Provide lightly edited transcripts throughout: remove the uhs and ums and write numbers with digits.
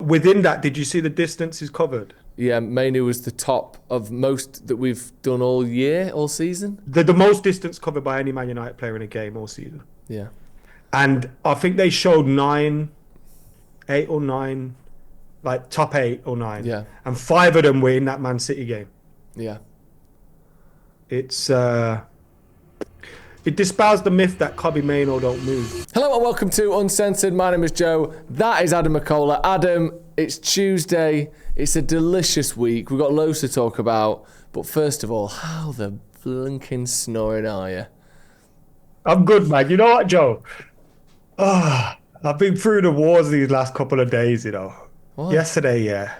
within that, did you see the distances covered? Yeah, Mainoo was the top of most that we've done all year, all season. The most distance covered by any Man United player in a game all season. Yeah. And I think they showed 8 or 9, like top 8 or 9. Yeah. And 5 of them were in that Man City game. Yeah. It's it dispels the myth that Kobbie Mainoo don't move. Hello and welcome to Uncensored. My name is Joe. That is Adam McKola. Adam, it's Tuesday. It's a delicious week. We've got loads to talk about. But first of all, how the blinking snoring are you? I'm good, man. You know what, Joe? I've been through the wars these last couple of days, you know. What? Yesterday, yeah.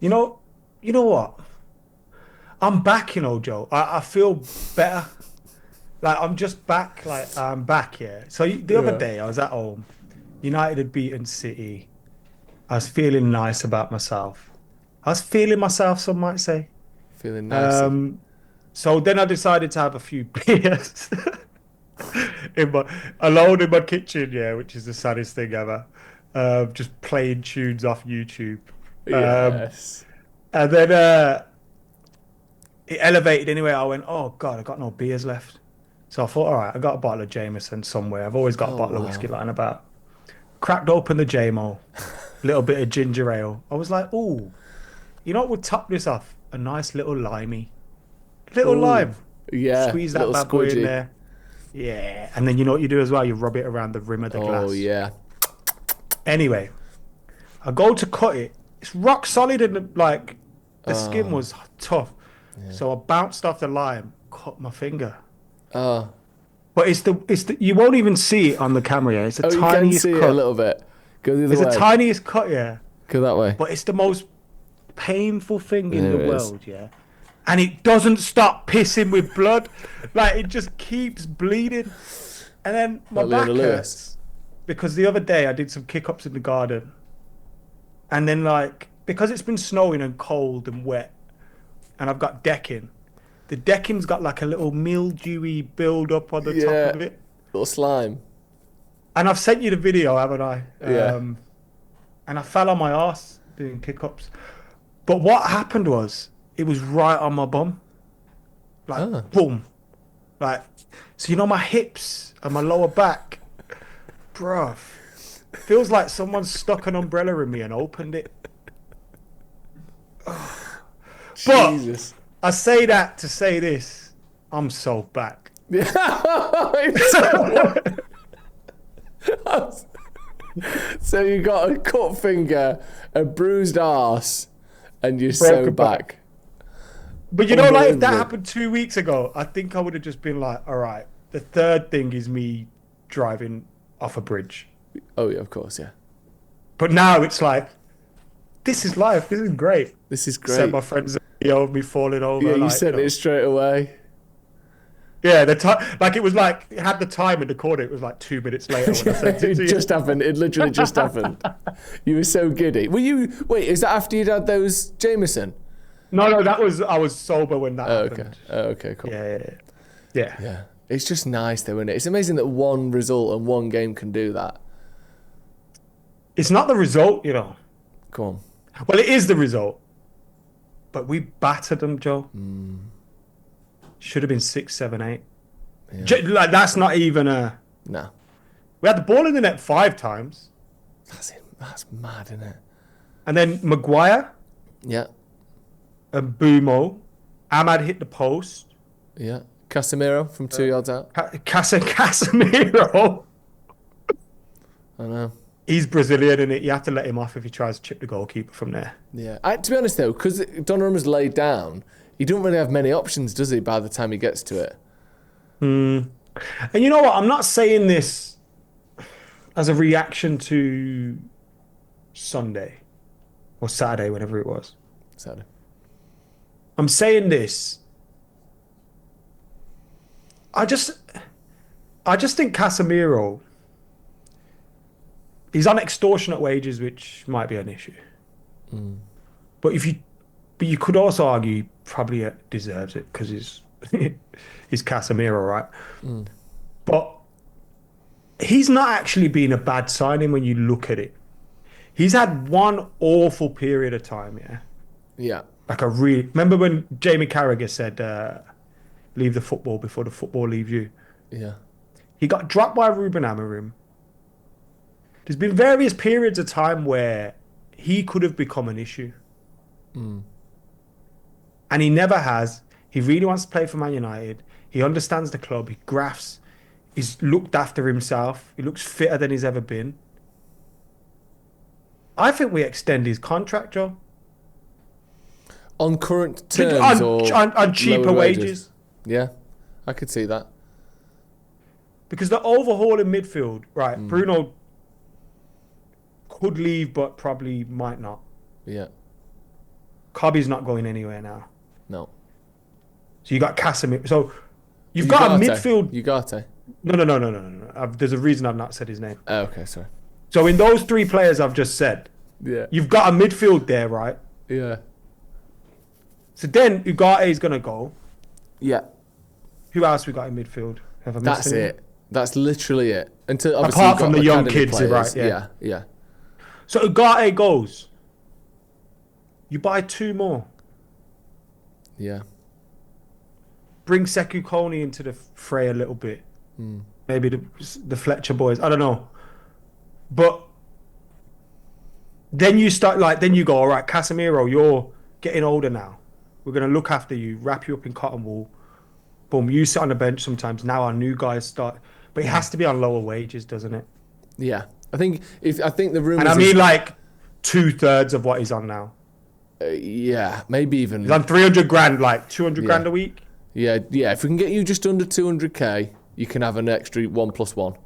You know what? I'm back, you know, Joe. I feel better. Like, I'm just back. Like, I'm back, yeah. So the other day, I was at home. United had beaten City. I was feeling nice about myself. I was feeling myself, some might say. Feeling nice. So then I decided to have a few beers. Alone in my kitchen, yeah, which is the saddest thing ever. Just playing tunes off YouTube. Yes. And then it elevated anyway. I went, oh God, I got no beers left. So I thought, all right, I got a bottle of Jameson somewhere. I've always got a bottle of whiskey lying about. Cracked open the JMO, little bit of ginger ale. I was like, ooh, you know what would top this off? A nice little limey. Lime. Yeah. Squeeze that bad boy in there. Yeah. And then you know what you do as well? You rub it around the rim of the glass. Oh, yeah. Anyway, I go to cut it. It's rock solid and like the skin was tough. Yeah. So I bounced off the lime, cut my finger. But it's the you won't even see it on the camera. Yeah? It's the tiniest you can see cut. It a little bit. Go the other way. It's the tiniest cut, yeah. Go that way. But it's the most painful thing in the world, yeah. And it doesn't stop pissing with blood. Like, it just keeps bleeding. And then my back hurts. Because the other day I did some kick-ups in the garden. And then, like, because it's been snowing and cold and wet, and I've got decking, the decking's got like a little mildewy build-up on the top of it. Little slime. And I've sent you the video, haven't I? Yeah. And I fell on my arse doing kick-ups. But what happened was, it was right on my bum. Like, boom. Like, so you know my hips and my lower back? Bruv. Feels like someone stuck an umbrella in me and opened it. Jesus. But I say that to say this. I'm so back. So you got a cut finger, a bruised arse, and you're so back. But you know, like, if that happened 2 weeks ago, I think I would have just been like, all right, the third thing is me driving off a bridge. Oh, yeah, of course, yeah. But now it's like, this is life. This is great. This is great. Sent my friends a video of me falling over. Yeah, you sent it straight away. Yeah, it was like, it had the time in the corner. It was like 2 minutes later when I sent it to you. It just happened. It literally just happened. You were so giddy. Wait, is that after you'd had those Jameson? No, I was sober when that happened. Okay, cool. Yeah. It's just nice though, isn't it? It's amazing that one result and one game can do that. It's not the result, you know. Come on. Well, it is the result. But we battered them, Joe. Should have been 6, 7, 8. Yeah. Like, that's not even a... No. We had the ball in the net 5 times. That's mad, isn't it? And then Maguire. Yeah. And Bumo. Ahmad hit the post. Yeah. Casemiro from 2 yards out. Casemiro. I know. He's Brazilian, and you have to let him off if he tries to chip the goalkeeper from there. Yeah. To be honest, though, because Donnarumma's laid down, he don't really have many options, does he, by the time he gets to it? And you know what? I'm not saying this as a reaction to Sunday or Saturday, whenever it was. Saturday. I'm saying this. I just think Casemiro, he's on extortionate wages, which might be an issue. But you could also argue he probably deserves it because he's Casemiro, right? But he's not actually been a bad signing when you look at it. He's had one awful period of time, yeah. Yeah. Like a really. Remember when Jamie Carragher said, "Leave the football before the football leaves you." Yeah. He got dropped by Ruben Amorim. There's been various periods of time where he could have become an issue, and he never has. He really wants to play for Man United. He understands the club. He grafts. He's looked after himself. He looks fitter than he's ever been. I think we extend his contract, Joe. On current terms on cheaper lower wages. Yeah, I could see that. Because the overhaul in midfield, right, Bruno could leave, but probably might not. Yeah. Kobbie's not going anywhere now. No. So you got Casemiro. So you've got a midfield. Ugarte. No. There's a reason I've not said his name. Oh, okay, sorry. So in those three players I've just said, Yeah. you've got a midfield there, right? Yeah. So then Ugarte is going to go. Yeah. Who else we got in midfield? Have I missed That's anyone? it. That's literally it. Until obviously Apart from you've the got young academy kids, players. right? Yeah. Yeah. So Ugarte goes. You buy two more. Yeah. Bring Sekou Kone into the fray a little bit. Maybe the Fletcher boys. I don't know. But then you go, all right, Casemiro, you're getting older now. We're going to look after you, wrap you up in cotton wool. Boom, you sit on the bench sometimes. Now our new guys start. But it has to be on lower wages, doesn't it? Yeah. I think the room. And I mean like 2/3 of what he's on now. Yeah, maybe even. He's on 300 grand, like 200 grand a week. Yeah. If we can get you just under 200k, you can have an extra 1+1.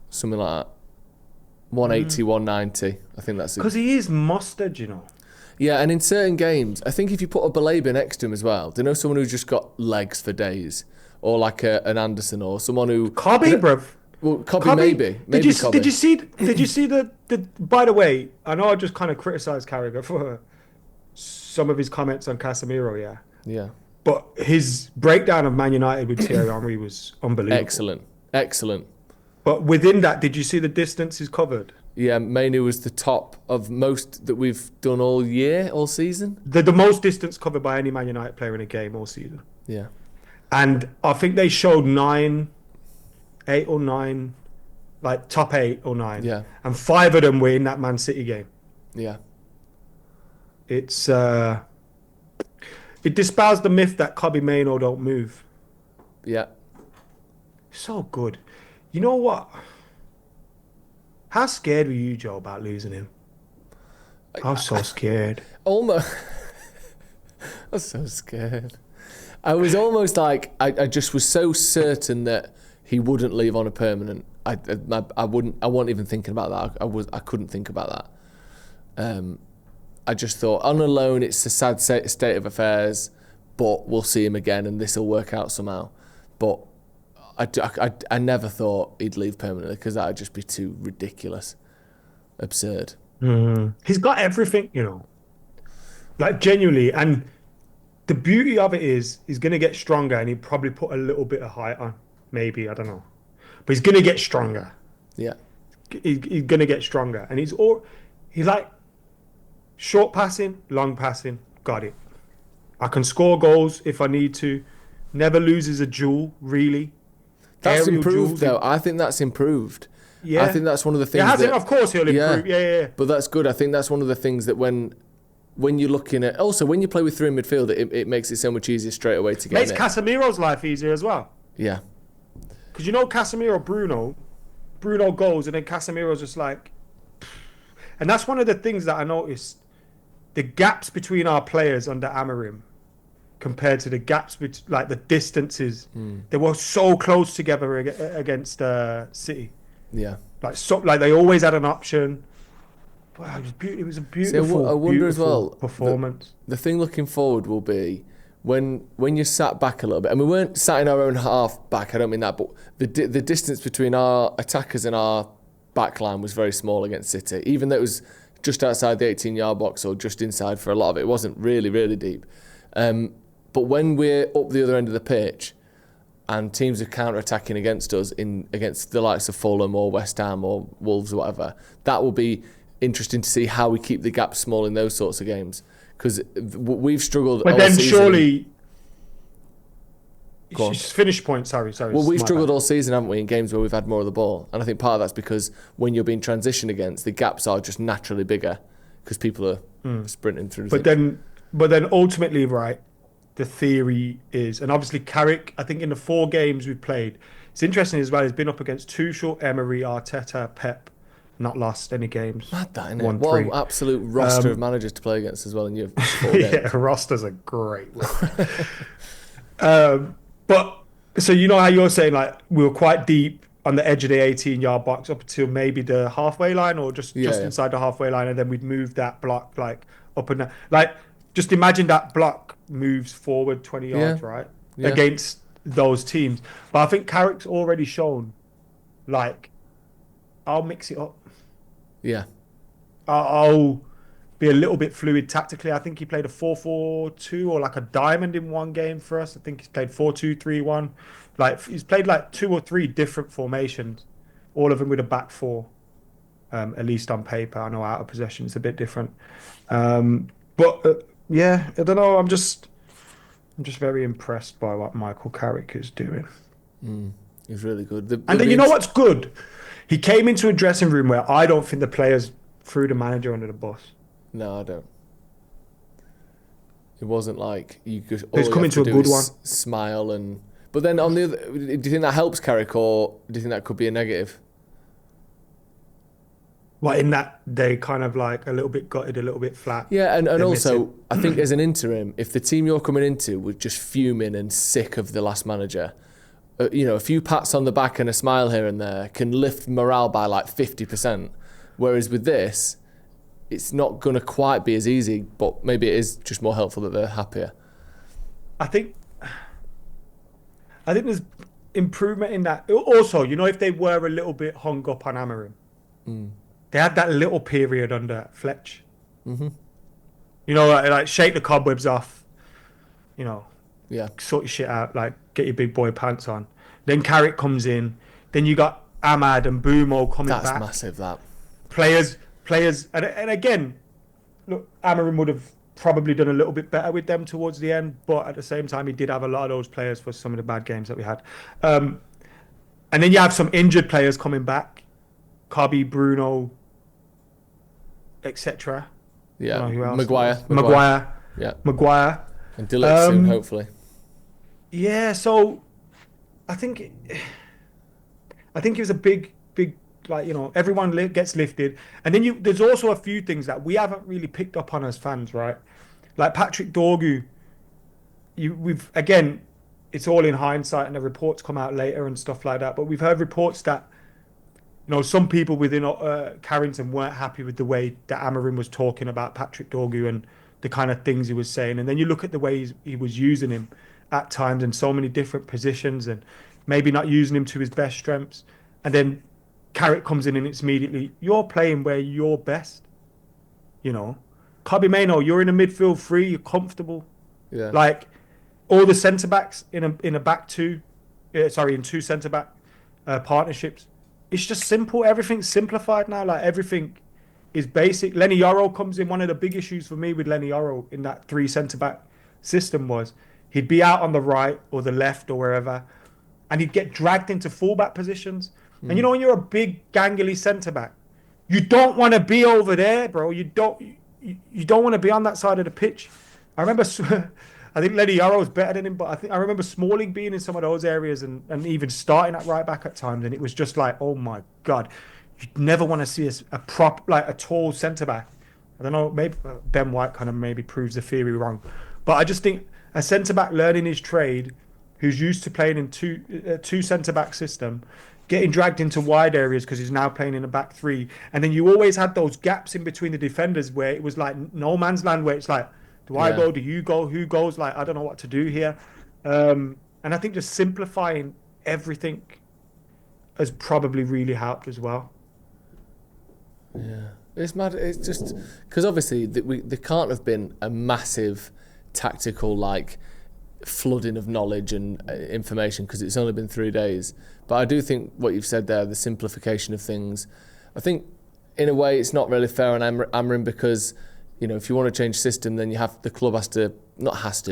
Something like that. 180, 190. I think that's it. Because he is mustard, you know. Yeah, and in certain games, I think if you put a Baleba next to him as well, do you know someone who's just got legs for days? Or like an Anderson or someone who... Kobbie, bruv. Well, Kobbie maybe. Maybe Kobbie. Did you see the... By the way, I know I just kind of criticised Carrick for some of his comments on Casemiro, yeah. Yeah. But his breakdown of Man United with Thierry Henry was unbelievable. Excellent. But within that, did you see the distances covered? Yeah, Mainoo was the top of most that we've done all year, all season. The most distance covered by any Man United player in a game all season. Yeah. And I think they showed 8 or 9, like top 8 or 9. Yeah. And 5 of them were in that Man City game. Yeah. It's it dispels the myth that Kobbie Mainoo don't move. Yeah. So good. You know what? How scared were you, Joe, about losing him? I was so scared. Almost. I was so scared. I was almost like I just was so certain that he wouldn't leave on a permanent. I wasn't even thinking about that. I couldn't think about that. I just thought on a loan it's a sad state of affairs, but we'll see him again and this will work out somehow. But I never thought he'd leave permanently because that would just be too ridiculous, absurd. He's got everything, you know, like genuinely. And the beauty of it is he's going to get stronger and he'd probably put a little bit of height on. Maybe, I don't know. But he's going to get stronger. Yeah. He's going to get stronger. And he's like short passing, long passing. Got it. I can score goals if I need to. Never loses a duel, really. That's Aerial improved, duels. though. I think that's improved. Yeah. I think that's one of the things of course he'll improve. Yeah. But that's good. I think that's one of the things that when you're looking at... Also, when you play with 3 in midfield, it makes it so much easier straight away to get Makes in it. Casemiro's life easier as well. Yeah. Because you know Casemiro, Bruno goes and then Casemiro's just like... And that's one of the things that I noticed. The gaps between our players under Amorim compared to the gaps, like the distances. They were so close together against City. Yeah. Like they always had an option. Wow, it was a beautiful, I wonder as well, performance. The thing looking forward will be when you're sat back a little bit, and we weren't sat in our own half back, I don't mean that, but the distance between our attackers and our back line was very small against City, even though it was just outside the 18-yard box or just inside for a lot of it. It wasn't really, really deep. But when we're up the other end of the pitch, and teams are counter-attacking against us against the likes of Fulham or West Ham or Wolves or whatever, that will be interesting to see how we keep the gap small in those sorts of games. Because we've struggled But all then season. surely... Go on. Finish point, sorry. Well, we've struggled all season, haven't we, in games where we've had more of the ball. And I think part of that's because when you're being transitioned against, the gaps are just naturally bigger because people are sprinting through. But then ultimately, right, the theory is, and obviously Carrick, I think in the 4 games we've played, it's interesting as well, he's been up against Tuchel, Emery, Arteta, Pep, not lost any games. Mad that, isn't it? What an absolute roster of managers to play against as well in your 4 games. Yeah, rosters are great. But, so you know how you're saying, like, we were quite deep on the edge of the 18-yard box up until maybe the halfway line or just inside the halfway line, and then we'd move that block, like, up and down. Like, just imagine that block moves forward 20 yards, right? Yeah. Against those teams. But I think Carrick's already shown, like, I'll mix it up. Yeah. I'll be a little bit fluid tactically. I think he played a 4-4-2 or like a diamond in one game for us. I think he's played 4-2-3-1. Like, he's played like 2 or 3 different formations, all of them with a back 4, at least on paper. I know out of possession it's a bit different. Yeah, I don't know. I'm just very impressed by what Michael Carrick is doing. He's really good. And then you know what's good? He came into a dressing room where I don't think the players threw the manager under the bus. No, I don't. It wasn't like you could. He's coming to a good one. Smile and. But then on the other, do you think that helps Carrick, or do you think that could be a negative? Well, in that they kind of like a little bit gutted, a little bit flat. Yeah, and also I think as an interim, if the team you're coming into was just fuming and sick of the last manager, a few pats on the back and a smile here and there can lift morale by like 50%. Whereas with this, it's not going to quite be as easy, but maybe it is just more helpful that they're happier. I think there's improvement in that. Also, if they were a little bit hung up on Amorim, they had that little period under Fletch. Mm-hmm. Like shake the cobwebs off, sort your shit out, like get your big boy pants on. Then Carrick comes in. Then you got Ahmad and Bumo coming back. That's massive, that. Players, and again, look, Amorim would have probably done a little bit better with them towards the end, but at the same time, he did have a lot of those players for some of the bad games that we had. And then you have some injured players coming back, Kobbie, Bruno, etc. Yeah, who else? Maguire. Yeah, Maguire. And Dillett soon, hopefully. Yeah, so I think it was a big, like, everyone gets lifted. And then there's also a few things that we haven't really picked up on as fans, right? Like Patrick Dorgu, again, it's all in hindsight and the reports come out later and stuff like that. But we've heard reports that, some people within Carrington weren't happy with the way that Amorim was talking about Patrick Dorgu and the kind of things he was saying. And then you look at the way he was using him at times in so many different positions and maybe not using him to his best strengths. And then Carrick comes in and it's immediately, you're playing where you're best. Kobbie Mainoo, you're in a midfield 3, you're comfortable. Yeah. Like all the centre backs in a back 2, in 2 centre back partnerships. It's just simple. Everything's simplified now. Like everything is basic. Lenny Yoro comes in. One of the big issues for me with Lenny Yoro in that 3 centre back system was he'd be out on the right or the left or wherever, and he'd get dragged into fullback positions. And when you're a big gangly centre back, you don't want to be over there, bro. You don't want to be on that side of the pitch. I remember, I think Lenny Yoro was better than him, but I remember Smalling being in some of those areas and even starting at right back at times, and it was just like, oh my God, you'd never want to see a tall centre back. I don't know, maybe Ben White kind of maybe proves the theory wrong, but I just think a centre back learning his trade, who's used to playing in two centre back system, getting dragged into wide areas because he's now playing in a back 3. And then you always had those gaps in between the defenders where it was like no man's land, where it's like, do I go? Do you go? Who goes? Like, I don't know what to do here. And I think just simplifying everything has probably really helped as well. Yeah. It's mad. It's just because obviously there can't have been a massive tactical, like, flooding of knowledge and information because it's only been 3 days. But I do think what you've said there, the simplification of things, I think in a way it's not really fair on Amrin because, you know, if you want to change system, then the club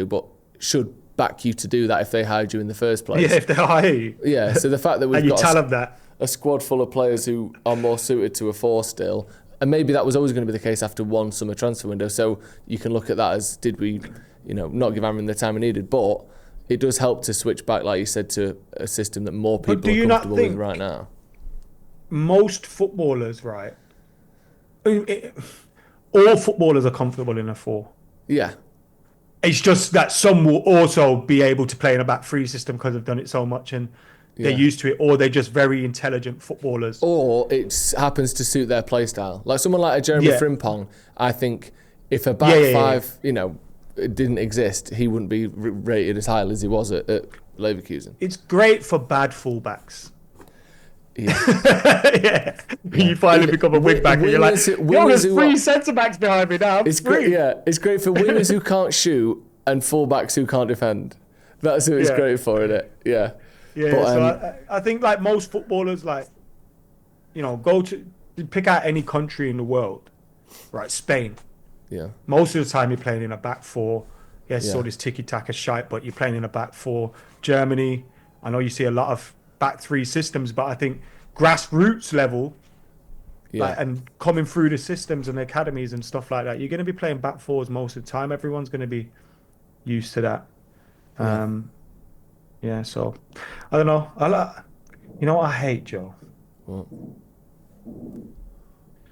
but should back you to do that if they hired you in the first place. Yeah, if they hire you. Yeah, so the fact that we've and you got tell them that. A squad full of players who are more suited to a 4 still, and maybe that was always going to be the case after one summer transfer window, so you can look at that as, did we, you know, not give Amrin the time he needed, but it does help to switch back, like you said, to a system that more people are comfortable with right now. Most footballers, right? All footballers are comfortable in a 4. Yeah. It's just that some will also be able to play in a back 3 system because they've done it so much and they're used to it, or they're just very intelligent footballers. Or it happens to suit their play style. Like someone like a Jeremy Frimpong, I think if a back 5, you know, it didn't exist, he wouldn't be rated as highly as he was at Leverkusen. It's great for bad fullbacks. Yeah. You finally become a wing back and you're like, yo, there's 3 centre-backs behind me now. It's great, it's great for wingers who can't shoot and fullbacks who can't defend. That's who it's great for, isn't it? Yeah. Yeah, but, so I think like most footballers, like, you know, pick out any country in the world, right? Spain. Yeah. Most of the time you're playing in a back 4. Yes, so this tiki-taka shite, but you're playing in a back 4. Germany, I know you see a lot of back 3 systems, but I think grassroots level, like, and coming through the systems and the academies and stuff like that, you're going to be playing back 4s most of the time. Everyone's going to be used to that. So I don't know. You know what I hate, Joe? What?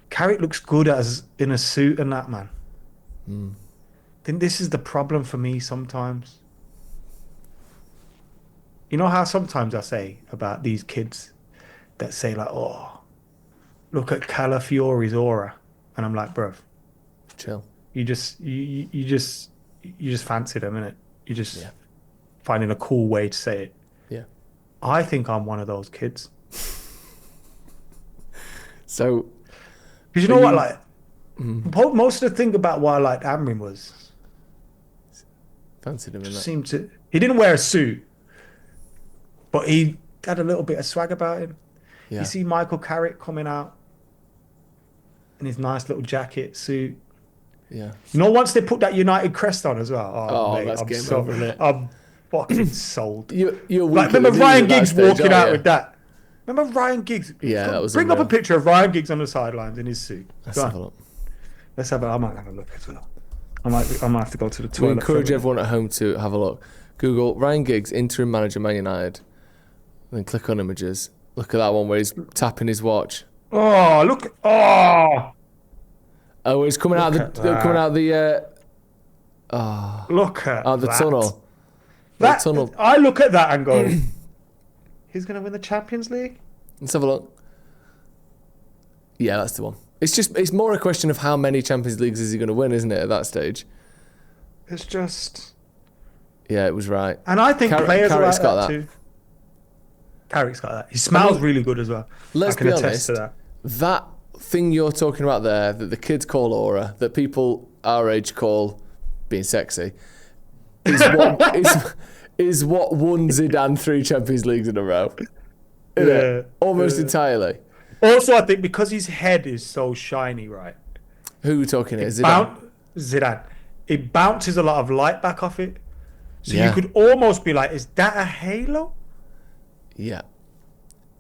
Carrick looks good as in a suit and that, man. I think this is the problem for me sometimes. You know how sometimes I say about these kids that say like, oh, look at Calafiore's aura, and I'm like, bruv, chill. You just fancy them, innit? You just finding a cool way to say it. Yeah. I think I'm one of those kids. So, because you know what, like, most of the thing about why I liked Amrin was fancied him in that. He didn't wear a suit, but he had a little bit of swag about him. Yeah. You see Michael Carrick coming out in his nice little jacket suit. Yeah. You know, once they put that United crest on as well. Oh, mate, that's game over, isn't it? I'm fucking sold. You're like, remember Ryan Giggs walking out with that? Remember Ryan Giggs? Yeah, that was Bring up a picture of Ryan Giggs on the sidelines in his suit. Let's have a look. I might have a look as well. I might have to go to the toilet. We encourage everyone at home to have a look. Google Ryan Giggs, interim manager, Man United. And then click on images. Look at that one where he's tapping his watch. Oh, look! Oh, he's coming out the look at the that. tunnel. That tunnel. I look at that and go, he's going to win the Champions League? Let's have a look. Yeah, that's the one. It's more a question of how many Champions Leagues is he going to win, isn't it, at that stage? It's just... Yeah, it was right. And I think players are like got that too. Carrick's got that. He smells really good as well. Let's be honest, to that thing you're talking about there, that the kids call aura, that people our age call being sexy, is what won Zidane 3 Champions Leagues in a row. Almost entirely. Also, I think because his head is so shiny, right? Who are we talking here? Zidane. It bounces a lot of light back off it. So you could almost be like, is that a halo? Yeah.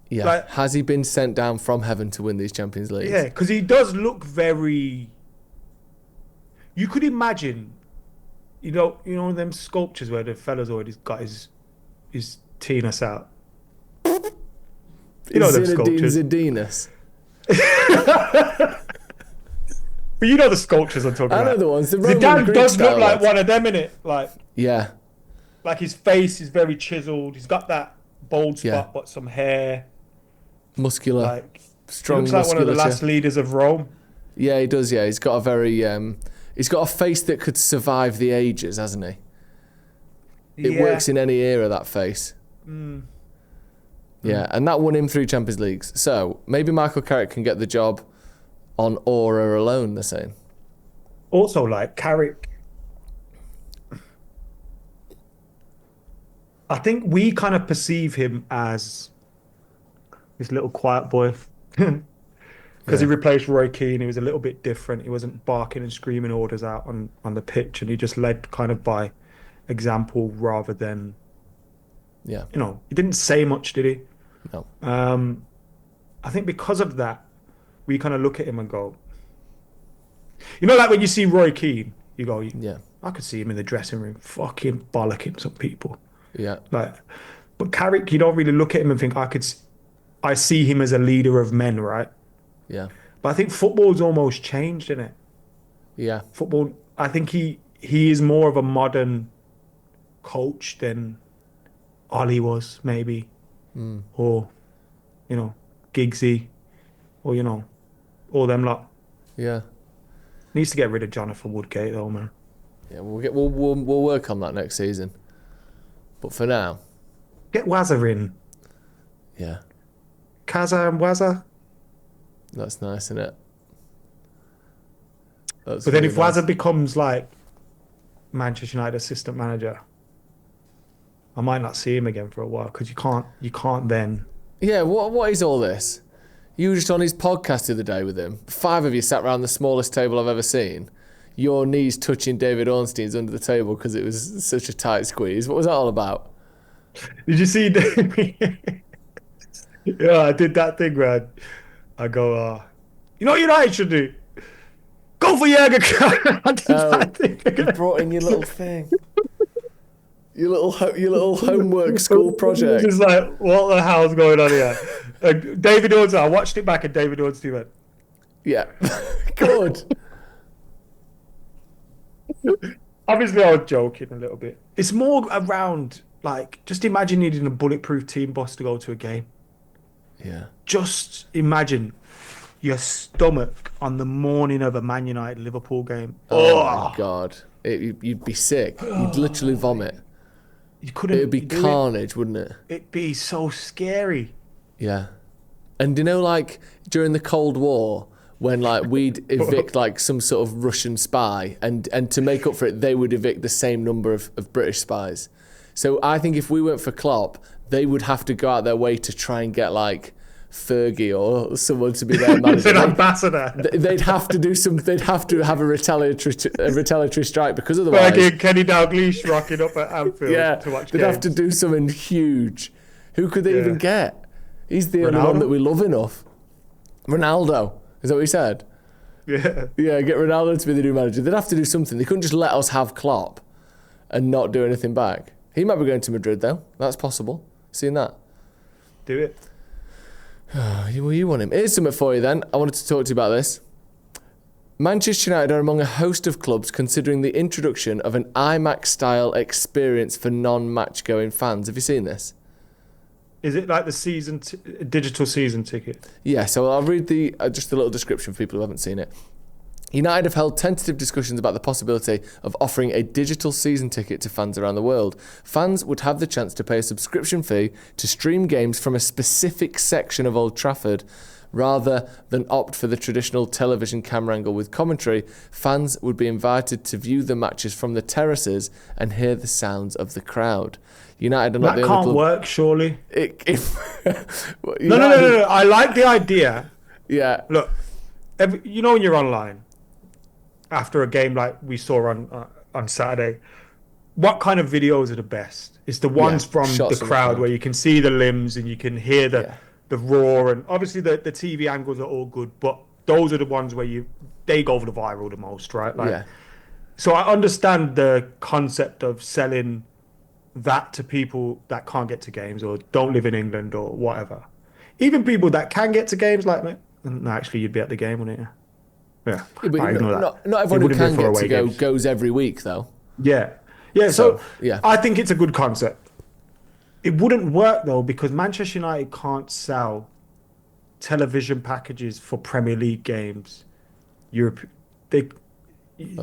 Yeah. Like, has he been sent down from heaven to win these Champions Leagues? Yeah, because he does look very... You could imagine, you know them sculptures where the fella's already got his penis out. You know them sculptures. Zidinus. But you know the sculptures I'm talking about. I know the ones. Zidane does look like one of them, innit? Like, yeah. Like his face is very chiseled. He's got that bald spot, but some hair. Muscular. Like, strong. He looks like one of the last leaders of Rome. Yeah, he does. Yeah, he's got a very. He's got a face that could survive the ages, hasn't he? It works in any era. That face. Yeah, and that won him 3 Champions Leagues. So maybe Michael Carrick can get the job on aura alone. They're saying. Also, like Carrick. I think we kind of perceive him as this little quiet boy because he Yeah, replaced Roy Keane. He was a little bit different. He wasn't barking and screaming orders out on the pitch, and he just led kind of by example rather than, yeah, he didn't say much, did he? no, I think because of that, we kind of look at him and go, like when you see Roy Keane, you go, yeah, I could see him in the dressing room fucking bollocking some people. yeah, Like, but Carrick, you don't really look at him and think I see him as a leader of men, right? yeah, But I think football's almost changed, isn't it? yeah, Football, I think he is more of a modern coach than Ollie was, maybe, or Giggsy, or all them lot. yeah. Needs to get rid of Jonathan Woodgate, though, man. Yeah, we'll work on that next season. But for now, Get Wazza in. yeah, Kaza and Wazza. that's nice, isn't it? That's But then really if nice. Wazza becomes like Manchester United assistant manager, I might not see him again for a while because you can't then. Yeah, what is all this? You were just on his podcast the other day with him. 5 of you sat around the smallest table I've ever seen. Your knees touching David Ornstein's under the table because it was such a tight squeeze. What was that all about? Did you see? Yeah, I did that thing where I go, you know what United should do? Go for Jurgen Klopp. I did that thing. You brought in your little thing. Your little homework school project. Just like, what the hell's going on here? David Ornstein, I watched it back and David Ornstein went, Yeah. Good. obviously I was joking a little bit. It's more around, like, just imagine needing a bulletproof team boss to go to a game. Yeah. Just imagine your stomach on the morning of a Man United Liverpool game. Oh my God. You'd be sick. You'd literally vomit. You couldn't It'd be do carnage, wouldn't it? It'd be so scary. Yeah. And like during the Cold War, when like we'd evict like some sort of Russian spy, and to make up for it, they would evict the same number of British spies. So I think if we went for Klopp, they would have to go out their way to try and get like Fergie or someone to be their manager. An ambassador. They'd have to do some. They'd have to have a retaliatory strike because otherwise, Like Kenny Dalglish rocking up at Anfield yeah, to watch they'd games. have to do something huge. Who could they even get? He's the only Ronaldo? one that we love enough. Ronaldo, is that what he said? Yeah. Yeah, get Ronaldo to be the new manager. They'd have to do something. They couldn't just let us have Klopp and not do anything back. He might be going to Madrid though. That's possible. Seeing that. Do it. Well, you want him. Here's something for you then. I wanted to talk to you about this. Manchester United are among a host of clubs considering the introduction of an IMAX-style experience for non-match-going fans. Have you seen this? Is it like the digital season ticket? Yeah, so I'll read just a little description for people who haven't seen it. United have held tentative discussions about the possibility of offering a digital season ticket to fans around the world. Fans would have the chance to pay a subscription fee to stream games from a specific section of Old Trafford. Rather than opt for the traditional television camera angle with commentary, fans would be invited to view the matches from the terraces and hear the sounds of the crowd. United are not That the only can't club. work, surely. No. United- I like the idea. Yeah, Look, when you're online after a game like we saw on Saturday, what kind of videos are the best? It's the ones from the shots of the crowd crowd. where you can see the limbs and you can hear the Yeah. roar, and obviously the TV angles are all good, but those are the ones where they go for the viral the most, right? Like, yeah, so I understand the concept of selling that to people that can't get to games or don't live in England or whatever. Even people that can get to games, like, no, actually, you'd be at the game, wouldn't you? Yeah, But I ignore that. not It everyone who wouldn't be can for get away to go games. goes every week though. Yeah. So yeah. I think it's a good concept. It wouldn't work though because Manchester United can't sell television packages for Premier League games.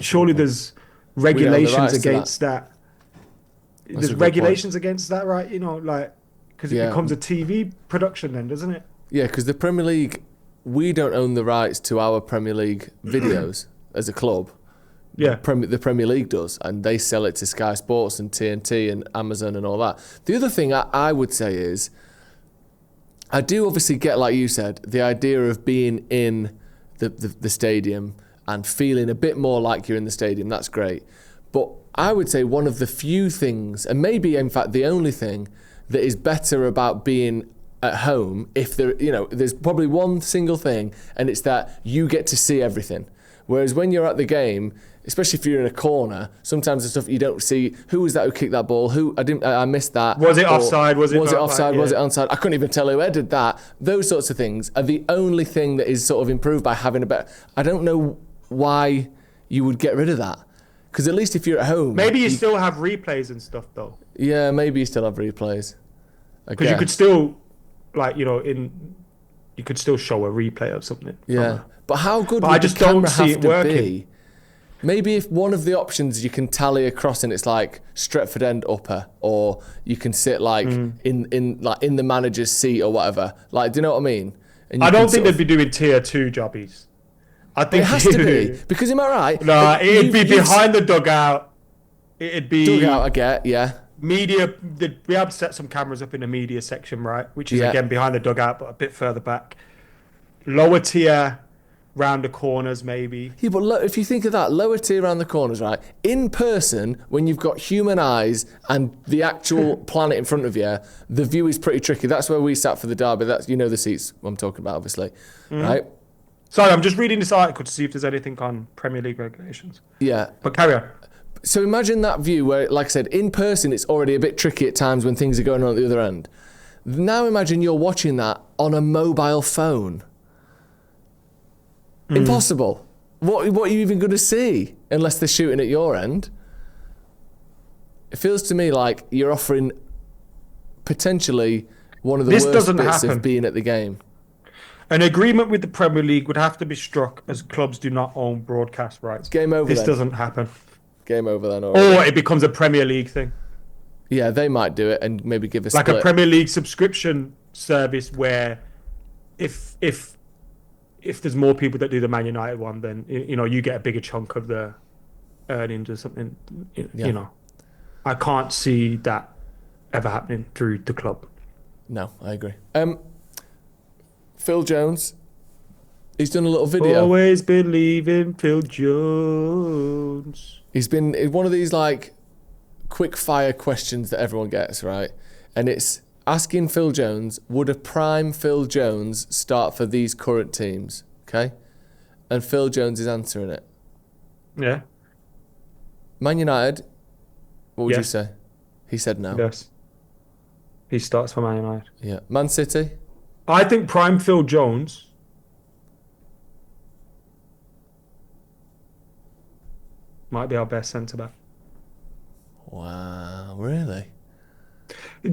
Surely there's regulations rights to against that. a There's good regulations against that, right? Like, because it Yeah. becomes a TV production then, doesn't it? Yeah, because the Premier League, we don't own the rights to our Premier League videos as a club. Yeah. The Premier League does, and they sell it to Sky Sports and TNT and Amazon and all that. The other thing I would say is, I do obviously get, like you said, the idea of being in the stadium and feeling a bit more like you're in the stadium. That's great. But I would say one of the few things, and maybe in fact the only thing that is better about being at home, if there's probably one single thing, and it's that you get to see everything. Whereas when you're at the game, especially if you're in a corner, sometimes the stuff you don't see, who was that who kicked that ball? I missed that. Was it offside? Was it offside? Yeah. Was it onside? I couldn't even tell who headed that. Those sorts of things are the only thing that is sort of improved by having a better. I don't know why you would get rid of that. Because at least if you're at home... Maybe you still have replays and stuff, though. Yeah, maybe you still have replays. Because you could still, you could still show a replay of something. Yeah. But how good but would I just the camera don't see have it to working. be? Maybe if one of the options you can tally across and it's like Stretford end upper, or you can sit in the manager's seat or whatever. Like, do you know what I mean? And I don't think they'd be doing tier 2 jobbies. I think it has to be, because am I right? No, it'd be behind the dugout. It'd be dugout. I get, yeah. Media. We have set some cameras up in the media section, right? Which is again behind the dugout, but a bit further back. Lower tier, round the corners, maybe. Yeah, but if you think of that, lower tier around the corners, right? In person, when you've got human eyes and the actual planet in front of you, the view is pretty tricky. That's where we sat for the derby. That's the seats I'm talking about, obviously, right? Sorry, I'm just reading this article to see if there's anything on Premier League regulations. Yeah. But carry on. So imagine that view where, like I said, in person it's already a bit tricky at times when things are going on at the other end. Now imagine you're watching that on a mobile phone. Impossible. What are you even going to see unless they're shooting at your end? It feels to me like you're offering potentially one of the worst bits of being at the game. An agreement with the Premier League would have to be struck as clubs do not own broadcast rights. Game over. This doesn't happen. Game over then. Or it becomes a Premier League thing. Yeah, they might do it and maybe give us like a Premier League subscription service where if there's more people that do the Man United one, then you get a bigger chunk of the earnings or something. I can't see that ever happening through the club. No, I agree. Phil Jones, he's done a little video. Always believe in Phil Jones. He's been one of these quick fire questions that everyone gets, right? And it's asking Phil Jones, would a prime Phil Jones start for these current teams? Okay? And Phil Jones is answering it. Yeah. Man United, what would you say? He said no. Yes. He starts for Man United. Yeah. Man City? I think prime Phil Jones might be our best centre-back. Wow, really?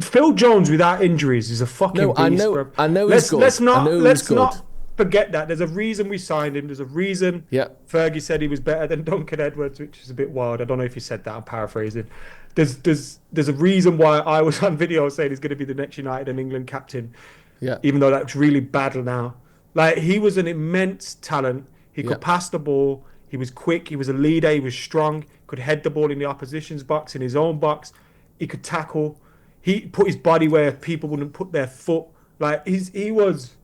Phil Jones without injuries is a fucking beast, bro. I know he's good. Let's not forget that. There's a reason we signed him. There's a reason Fergie said he was better than Duncan Edwards, which is a bit wild. I don't know if he said that. I'm paraphrasing. There's a reason why I was on video saying he's going to be the next United and England captain. Yeah. Even though that's really bad now. He was an immense talent. He could pass the ball. He was quick. He was a leader. He was strong. Could head the ball in the opposition's box, in his own box. He could tackle. He put his body where people wouldn't put their foot. He was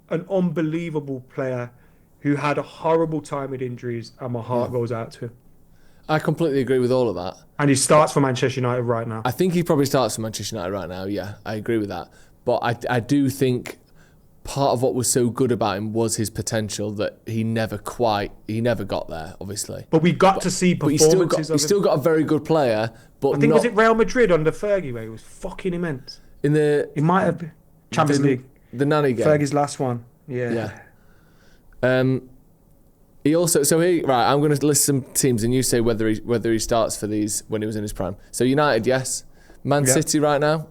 an unbelievable player who had a horrible time with injuries, and my heart goes out to him. I completely agree with all of that. And he starts for Manchester United right now. I think he probably starts for Manchester United right now, yeah. I agree with that. But I do think part of what was so good about him was his potential that he never got there, obviously. But we got to see performances he's still got a very good player, but I think was it Real Madrid under Fergie where he was fucking immense. It might have been Champions League. The nanny game. Fergie's last one. Yeah. He also I'm going to list some teams and you say whether he starts for these when he was in his prime. So United, yes. Man City right now.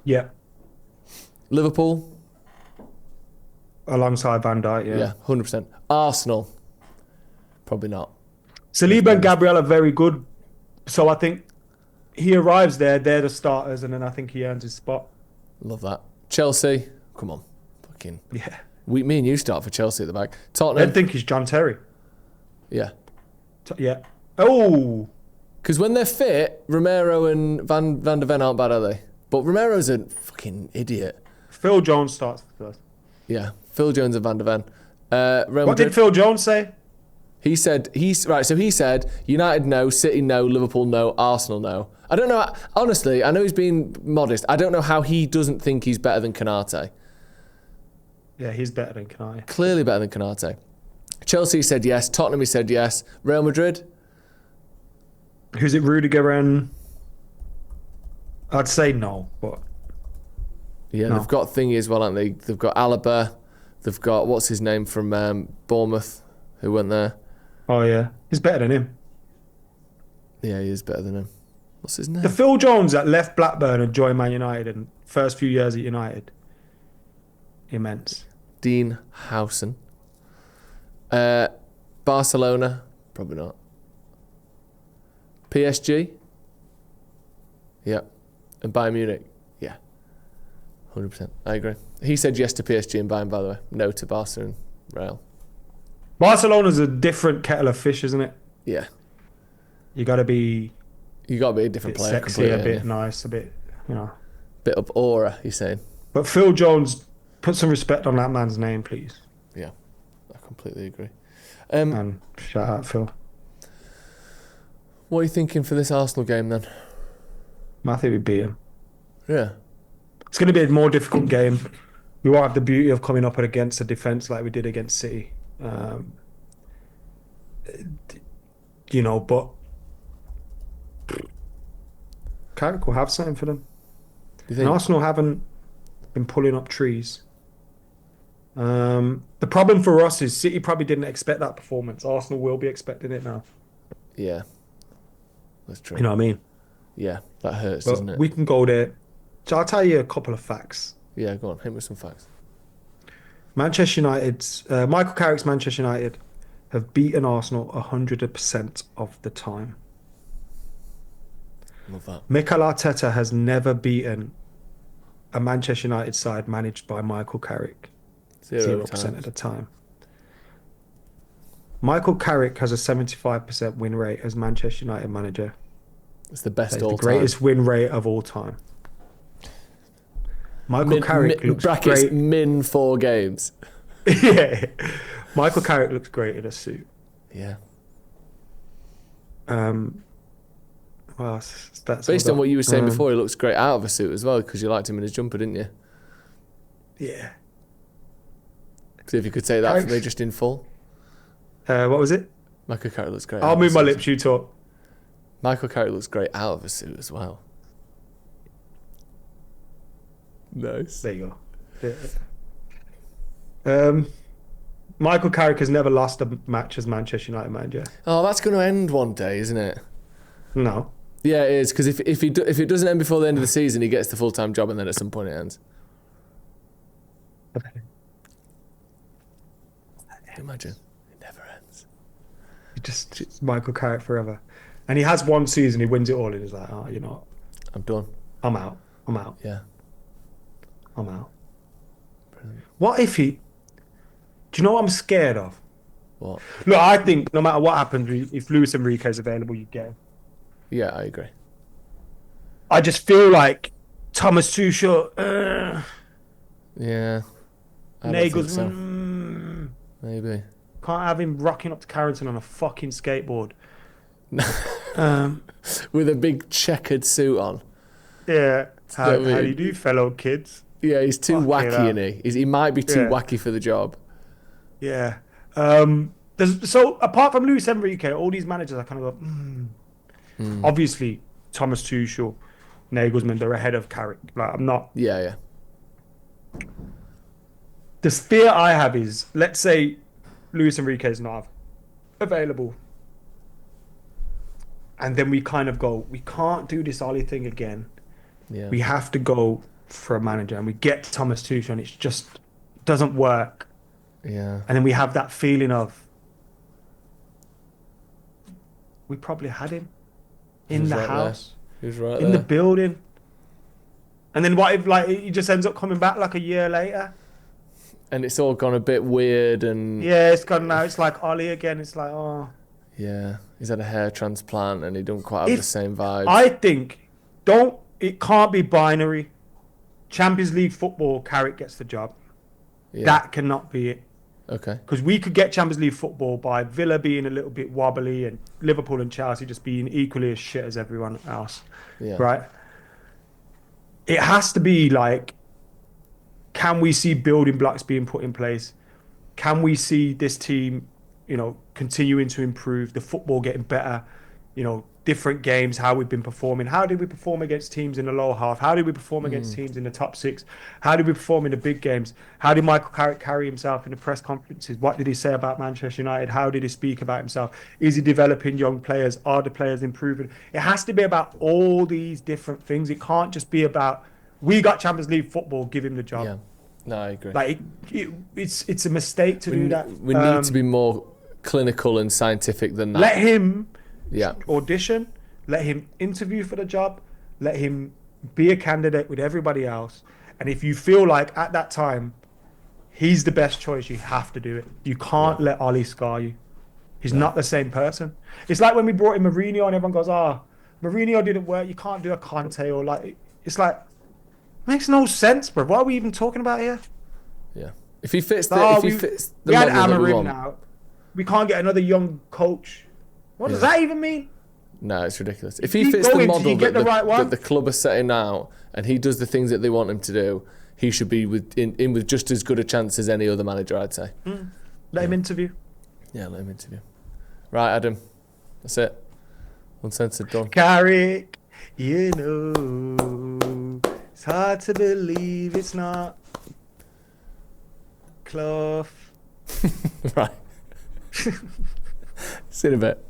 Yeah. Liverpool. Alongside Van Dijk, Yeah, 100%. Arsenal. Probably not. Saliba and Gabriel are very good. So I think he arrives there, they're the starters, and then I think he earns his spot. Love that. Chelsea. Come on. Fucking. Yeah. Me and you start for Chelsea at the back. Tottenham. I think he's John Terry. Yeah. Yeah. Oh, Because when they're fit, Romero and Van der Ven aren't bad, are they? But Romero's a fucking idiot. Phil Jones starts first. Yeah, Phil Jones and Van der Ven. Real What Madrid, did Phil Jones say? he said United no, City no, Liverpool no, Arsenal no. I don't know. Honestly, I know he's being modest. I don't know how he doesn't think he's better than Konate. Yeah, he's better than Kanai. Clearly better than Konate. Chelsea said yes. Tottenham he said yes. Real Madrid. Who's it, Rudiger and... I'd say no, but... Yeah, No. they've got thingy as well, haven't they? They've got Alaba. They've got, what's his name from Bournemouth, who went there. Oh, yeah. He's better than him. Yeah, he is better than him. What's his name? The Phil Jones that left Blackburn and joined Man United and first few years at United. Immense. Dean Howson. Barcelona, probably not. PSG? Yeah. And Bayern Munich? Yeah. 100%. I agree. He said yes to PSG and Bayern, by the way. No to Barca and Real. Barcelona's a different kettle of fish, isn't it? Yeah. You got to be You got to be a a different bit player. sexy, completely, a bit ain't you? nice, a bit, you know. Bit of aura, he's saying. But Phil Jones, put some respect on that man's name, please. Yeah. I completely agree. And shout out, Phil. What are you thinking for this Arsenal game then? I think we beat him. Yeah. It's going to be a more difficult game. We won't have the beauty of coming up against a defence like we did against City. You know, but Carrick will have something for them. Do you And think? Arsenal haven't been pulling up trees. The problem for us is City probably didn't expect that performance. Arsenal will be expecting it now. Yeah. That's true. You know what I mean? Yeah, that hurts, But doesn't it? we can go there. So I'll tell you a couple of facts. Yeah, go on. Hit me with some facts. Manchester United's Michael Carrick's Manchester United have beaten Arsenal 100% of the time. Love that. Mikel Arteta has never beaten a Manchester United side managed by Michael Carrick 0% times. of the time. Michael Carrick has a 75% win rate as Manchester United manager. It's the best That is all the greatest win rate of all time. Michael Carrick looks brackets great. min 4 games. Yeah, Michael Carrick looks great in a suit. Yeah. Well, that's Based on what you were saying Um, before, he looks great out of a suit as well because you liked him in his jumper, didn't you? Yeah. So if you could say that for me Carrick's- just in full. What was it? Michael Carrick looks great. I'll out of move a my suit. lips. You talk. Michael Carrick looks great out of a suit as well. Nice. There you go. Yeah. Michael Carrick has never lost a match as Manchester United manager. Oh, that's going to end one day, isn't it? No. Yeah, it is. Because if it doesn't end before the end of the season, he gets the full-time job and then at some point it ends. Imagine. It never ends. Just Michael Carrick forever. And he has one season, he wins it all, and he's like, oh, you know what? I'm done. I'm out. I'm out. Yeah. I'm out. Brilliant. What if he... Do you know what I'm scared of? What? Look, I think no matter what happens, if Luis Enrique is available, you get him. Yeah, I agree. I just feel like Thomas Tuchel, Yeah. I don't think Nagels, so. Maybe. can't have him rocking up to Carrington on a fucking skateboard. With a big checkered suit on. Yeah. How what I do mean? you do, fellow kids? Yeah, he's too Fucking wacky, hell. isn't he? He might be too Yeah. wacky for the job. Yeah. So apart from Luis Enrique, all these managers, I kind of go, Obviously, Thomas Tuchel, Nagelsmann, they're ahead of Carrick. Like, I'm not. Yeah, yeah. The fear I have is, let's say Luis Enrique is not available. And then we kind of go, we can't do this Ollie thing again. Yeah. We have to go for a manager. And we get Thomas Tuchel and it's just doesn't work. Yeah. And then we have that feeling of, we probably had him in Who's the right house, there? Who's right in the there? building. And then what if like he just ends up coming back like a year later? And it's all gone a bit weird and Yeah, it's gone now. It's like Ollie again. It's like, oh, Yeah, he's had a hair transplant and he don't quite have the same vibes. I think it can't be binary. Champions League football, Carrick gets the job. Yeah. That cannot be it. Okay. Because we could get Champions League football by Villa being a little bit wobbly and Liverpool and Chelsea just being equally as shit as everyone else. Yeah. Right? It has to be like, can we see building blocks being put in place? Can we see this team, continuing to improve, the football getting better, different games, how we've been performing? How did we perform against teams in the lower half? How did we perform against teams in the top six? How did we perform in the big games? How did Michael Carrick carry himself in the press conferences? What did he say about Manchester United? How did he speak about himself? Is he developing young players? Are the players improving? It has to be about all these different things. It can't just be about, we got Champions League football, give him the job. Yeah. No, I agree. Like it's a mistake to do that. We need to be more clinical and scientific than that. Let him Yeah. audition, let him interview for the job, let him be a candidate with everybody else. And if you feel like at that time he's the best choice, you have to do it. You can't let Ollie scar you. He's not the same person. It's like when we brought in Mourinho and everyone goes, Mourinho didn't work, you can't do a Conte, or like, it's like, makes no sense, bro. What are we even talking about here? Yeah. If he fits the we had model that we Amarim want. now. We can't get another young coach. What does that even mean? No, it's ridiculous. If he Keep fits the going till model you get the right one. that the club are setting out, and he does the things that they want him to do, he should be in with just as good a chance as any other manager, I'd say. Let him interview. Yeah, let him interview. Right, Adam. That's it. Uncensored, done. Carrick, it's hard to believe it's not Clough. Right. See you in a bit.